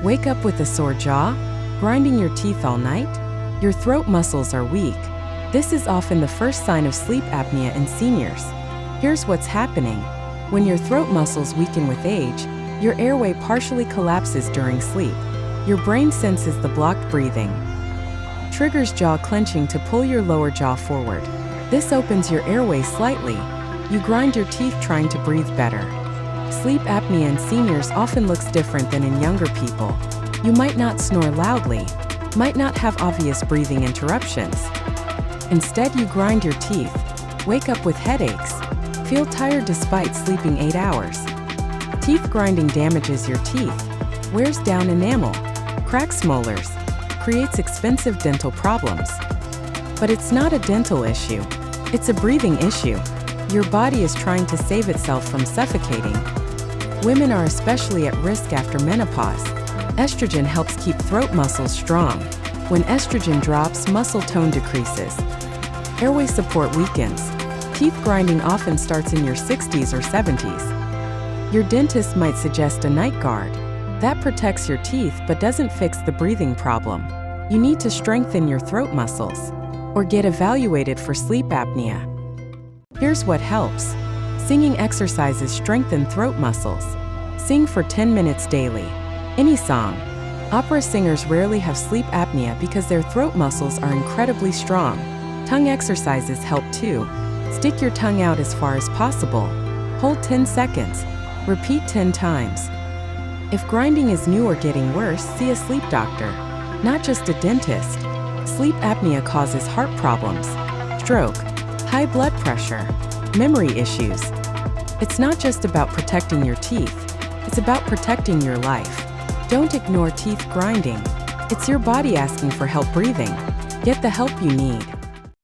Wake up with a sore jaw? Grinding your teeth all night? Your throat muscles are weak. This is often the first sign of sleep apnea in seniors. Here's what's happening. When your throat muscles weaken with age, your airway partially collapses during sleep. Your brain senses the blocked breathing. Triggers jaw clenching to pull your lower jaw forward. This opens your airway slightly. You grind your teeth trying to breathe better. Sleep apnea in seniors often looks different than in younger people. You might not snore loudly, might not have obvious breathing interruptions. Instead, you grind your teeth, wake up with headaches, feel tired despite sleeping 8 hours. Teeth grinding damages your teeth, wears down enamel, cracks molars, creates expensive dental problems. But it's not a dental issue, it's a breathing issue. Your body is trying to save itself from suffocating. Women are especially at risk after menopause. Estrogen helps keep throat muscles strong. When estrogen drops, muscle tone decreases. Airway support weakens. Teeth grinding often starts in your 60s or 70s. Your dentist might suggest a night guard. That protects your teeth but doesn't fix the breathing problem. You need to strengthen your throat muscles or get evaluated for sleep apnea. Here's what helps. Singing exercises strengthen throat muscles. Sing for 10 minutes daily. Any song. Opera singers rarely have sleep apnea because their throat muscles are incredibly strong. Tongue exercises help too. Stick your tongue out as far as possible. Hold 10 seconds. Repeat 10 times. If grinding is new or getting worse, see a sleep doctor, not just a dentist. Sleep apnea causes heart problems, stroke, high blood pressure, memory issues. It's not just about protecting your teeth, it's about protecting your life. Don't ignore teeth grinding. It's your body asking for help breathing. Get the help you need.